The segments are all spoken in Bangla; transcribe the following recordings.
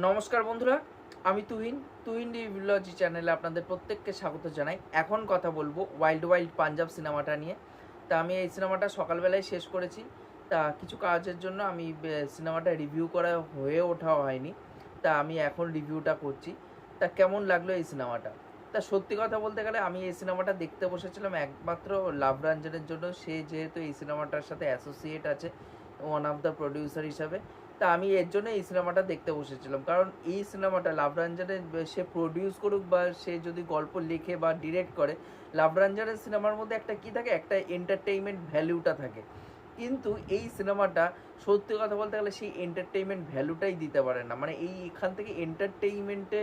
নমস্কার বন্ধুরা, আমি তুহিন রিভিউলজি চ্যানেলে আপনাদের প্রত্যেককে স্বাগত জানাই। এখন কথা বলবো ওয়াইল্ড ওয়াইল্ড পাঞ্জাব সিনেমাটা নিয়ে। তা আমি এই সিনেমাটা সকালবেলায় শেষ করেছি। তা কিছু কাজের জন্য আমি সিনেমাটা রিভিউ করা হয়ে ওঠা হয়নি। তা আমি এখন রিভিউটা করছি। তা কেমন লাগলো এই সিনেমাটা? তা সত্যি কথা বলতে গেলে আমি এই সিনেমাটা দেখতে বসেছিলাম একমাত্র লাভ রঞ্জনের জন্য। সে যেহেতু এই সিনেমাটার সাথে অ্যাসোসিয়েট আছে ওয়ান অফ দ্য প্রডিউসার হিসাবে, তা আমি এর জন্য এই সিনেমাটা দেখতে বসেছিলাম। কারণ এই সিনেমাটা লাভ রঞ্জনের সে প্রডিউস করুক বা সে যদি গল্প লেখে বা ডিরেক্ট করে, লাভ রঞ্জনের সিনেমার মধ্যে একটা কী থাকে, একটা এন্টারটেইনমেন্ট ভ্যালুটা থাকে। কিন্তু এই সিনেমাটা সত্যি কথা বলতে গেলে সেই এন্টারটেইনমেন্ট ভ্যালুটাই দিতে পারে না। মানে এখান থেকে এন্টারটেইনমেন্টে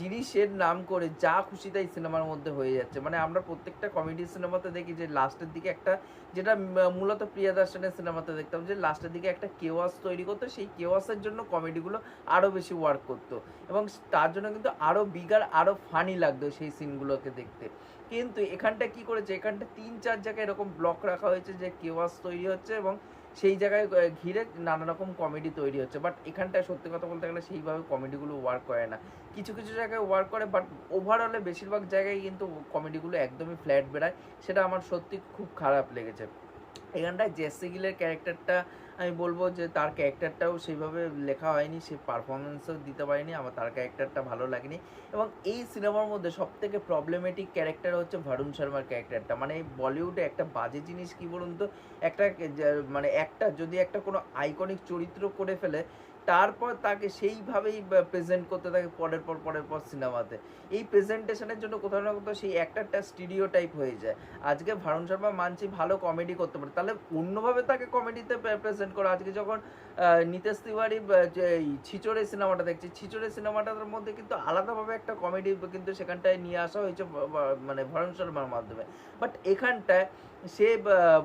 জিনিসের নাম করে যা খুশি তাই সিনেমার মধ্যে হয়ে যাচ্ছে। মানে আমরা প্রত্যেকটা কমেডি সিনেমাতে দেখি যে লাস্টের দিকে একটা, যেটা মূলত প্রিয়দর্শনের সিনেমাতে দেখতাম, যে লাস্টের দিকে একটা কেওয়াস তৈরি করতো, সেই কেওয়াসের জন্য কমেডিগুলো আরও বেশি ওয়ার্ক করতো এবং তার জন্য কিন্তু আরও বিগার আরও ফানি লাগতো সেই সিনগুলোকে দেখতে। কিন্তু এখানটা কি করেছে, এখানটা 3-4 জায়গায় এরকম ব্লক রাখা হয়েছে যে কেওয়াস তৈরি হচ্ছে এবং সেই জায়গায় ঘিরে নানা রকম কমেডি তৈরি হচ্ছে। বাট এখানটায় সত্যি কথা বলতে গেলে সেইভাবে কমেডিগুলো ওয়ার্ক করে না। কিছু কিছু জায়গায় ওয়ার্ক করে, বাট ওভারঅলে বেশিরভাগ জায়গায় কিন্তু কমেডিগুলো একদমই ফ্ল্যাট বেড়ায়। সেটা আমার সত্যি খুব খারাপ লেগেছে। এখানটায় জেসি গিলের ক্যারেক্টারটা আমি বলবো যে তার ক্যারেক্টারটাও সেইভাবে লেখা হয়নি, সে পারফরমেন্সও দিতে পারেনি, আমার তার ক্যারেক্টারটা ভালো লাগেনি। এবং এই সিনেমার মধ্যে সবথেকে প্রবলেমেটিক ক্যারেক্টার হচ্ছে ভারুণ শর্মার ক্যারেক্টারটা। মানে বলিউডে একটা বাজে জিনিস কী বলুন তো, একটা মানে একটা যদি একটা কোনো আইকনিক চরিত্র করে ফেলে, তারপর তাকে সেইভাবেই প্রেজেন্ট করতে থাকে পরের পর সিনেমাতে। এই প্রেজেন্টেশনের জন্য কোথাও না কোথাও সেই অ্যাক্টারটা স্টিরিও টাইপ হয়ে যায়। আজকে ভারুণ শর্মা মানছি ভালো কমেডি করতে পারে, তাহলে অন্যভাবে তাকে কমেডিতে প্রেজেন্ট করো। আজকে যখন নিতেশ তিওয়ারি যে ছিচড়ে সিনেমাটা দেখছি, ছিচড়ে সিনেমাটার মধ্যে কিন্তু আলাদাভাবে একটা কমেডি কিন্তু সেখানটায় নিয়ে আসা হয়েছে মানে ভারুণ শর্মার মাধ্যমে। বাট এখানটায় সে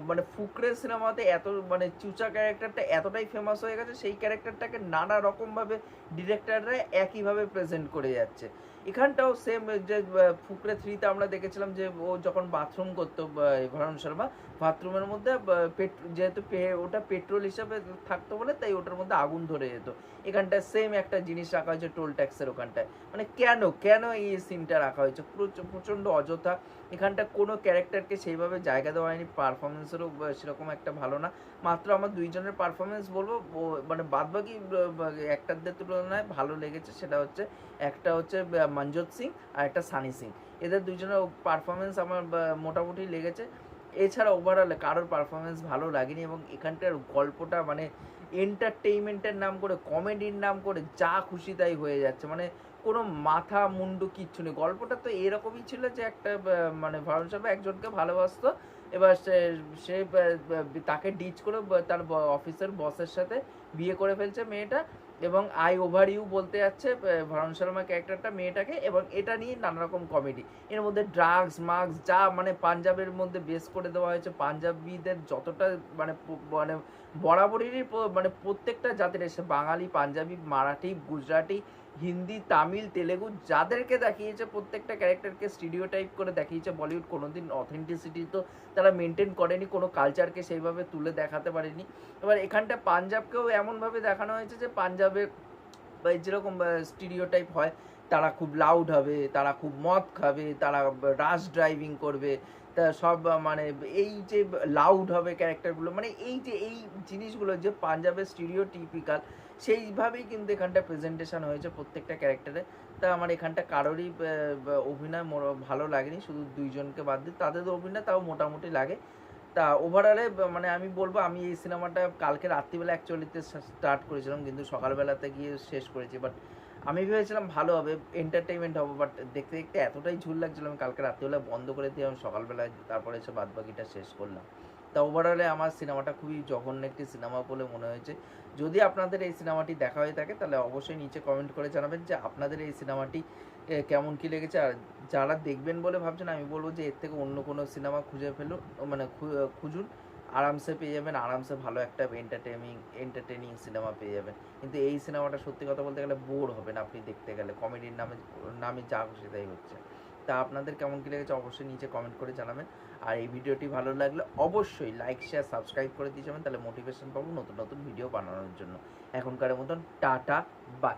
মানে ফুকরে সিনেমাতে এত মানে চুচা ক্যারেক্টারটা এতটাই ফেমাস হয়ে গেছে, সেই ক্যারেক্টারটাকে নানা রকমভাবে ডিরেক্টররা একইভাবে প্রেজেন্ট করে যাচ্ছে। এখানটাও সেম, যে ফুকরে 3-তে আমরা দেখেছিলাম যে ও যখন বাথরুম করতো ভারুণ শর্মা, বাথরুমের মধ্যে যেহেতু ওটা পেট্রোল হিসাবে থাকতো বলে তাই ওটার মধ্যে আগুন ধরে যেত। এখানটায় সেম একটা জিনিস রাখা হয়েছে টোল ট্যাক্সের ওখানটায়। মানে কেন এই সিনটা রাখা হয়েছে, প্রচণ্ড অযথা। এখানটা কোনো ক্যারেক্টারকে সেইভাবে জায়গা দেওয়া হয়নি, পারফরমেন্সেরও সেরকম একটা ভালো না। মাত্র আমার দুইজনের পারফরমেন্স বলবো, মানে বাদবাকি অ্যাক্টারদের তুলনায় ভালো লেগেছে। সেটা হচ্ছে একটা হচ্ছে মনজোত সিং আর একটা সানি সিং। এদের দুজনের পারফরমেন্স আমার মোটামুটি লেগেছে। এছাড়া ওভারঅলে কারোর পারফরমেন্স ভালো লাগেনি। এবং এখানটার গল্পটা মানে এন্টারটেইনমেন্টের নাম করে, কমেডির নাম করে যা খুশি তাই হয়ে যাচ্ছে। মানে কোনো মাথা মুন্ডু কিচ্ছু নেই। গল্পটা তো এরকমই ছিল যে একটা মানে ভারুণ শর্মা একজনকে ভালোবাসতো, এবার সে তাকে ডিচ করে তার অফিসের বসের সাথে বিয়ে করে ফেলছে মেয়েটা, এবং আই ওভার ইউ বলতে যাচ্ছে ভারুণ শর্মা ক্যারেক্টারটা মেয়েটাকে। এবং এটা নিয়ে নানা রকম কমেডি, এর মধ্যে ড্রাগস মার্কস যা মানে পাঞ্জাবের মধ্যে বেস করে দেওয়া হয়েছে। পাঞ্জাবিদের যতটা মানে মানে বরাবরেরই মানে প্রত্যেকটা জাতির এসে, বাঙালি, পাঞ্জাবি, মারাঠি, গুজরাটি, হিন্দি, তামিল, তেলেগু যাদেরকে দেখিয়েছে প্রত্যেকটা ক্যারেক্টারকে স্টিরিও টাইপ করে দেখিয়েছে। বলিউড কোনোদিন অথেন্টিসিটি তো তারা মেনটেন করেনি, কোনো কালচারকে সেইভাবে তুলে দেখাতে পারেনি। এবার এখানটা পাঞ্জাবকেও এমনভাবে দেখানো হয়েছে যে পাঞ্জাবে যেরকম স্টিরিও টাইপ হয়, তারা খুব লাউড হবে, তারা খুব মদ খাবে, তারা রাশ ড্রাইভিং করবে, তা সব মানে এই যে লাউড হবে ক্যারেক্টারগুলো, মানে এই যে এই জিনিসগুলো যে পাঞ্জাবের স্টিরিও টিপিক্যাল, সেইভাবেই কিন্তু এখানটা প্রেজেন্টেশন হয়েছে প্রত্যেকটা ক্যারেক্টারে। তা আমার এখানটা কারোরই অভিনয় ভালো লাগেনি, শুধু দুইজনকে বাদ দিয়ে তাদের অভিনয় তাও মোটামুটি লাগে। তা ওভারঅলে মানে আমি বলবো, আমি এই সিনেমাটা কালকে রাত্রিবেলা অ্যাকচুয়ালিতে স্টার্ট করেছিলাম, কিন্তু সকালবেলাতে গিয়ে শেষ করেছি। বাট আমি ভেবেছিলাম ভালো হবে, এন্টারটেনমেন্ট হবে, বাট দেখতে দেখতে এতটাই ঝুল লাগছিলো আমি কালকে রাত্রিবেলা বন্ধ করে দিয়ে আমি সকালবেলায় তারপরে এসে বাদবাকিটা শেষ করলাম। তা ওভারঅলে আমার সিনেমাটা খুবই জঘন্য একটি সিনেমা বলে মনে হয়েছে। যদি আপনাদের এই সিনেমাটি দেখা হয়ে থাকে তাহলে অবশ্যই নিচে কমেন্ট করে জানাবেন যে আপনাদের এই সিনেমাটি কেমন কী লেগেছে। আর যারা দেখবেন বলে ভাবছেন, আমি বলবো যে এর থেকে অন্য কোনো সিনেমা খুঁজে ফেলুন, মানে খুঁজুন, আরামসে পেয়ে যাবেন, আরামসে ভালো একটা এন্টারটেনিং সিনেমা পেয়ে যাবেন। কিন্তু এই সিনেমাটা সত্যি কথা বলতে গেলে বোর হবেন আপনি দেখতে গেলে, কমেডির নামে যা খুশি তাই হচ্ছে। তা আপনাদের কেমন কী লেগেছে অবশ্যই নিচে কমেন্ট করে জানাবেন। আর এই ভিডিওটি ভালো লাগলে অবশ্যই লাইক শেয়ার সাবস্ক্রাইব করে দিয়ে যাবেন, তাহলে মোটিভেশন পাবো নতুন নতুন ভিডিও বানানোর জন্য। এখনকার মতন টাটা, বাই।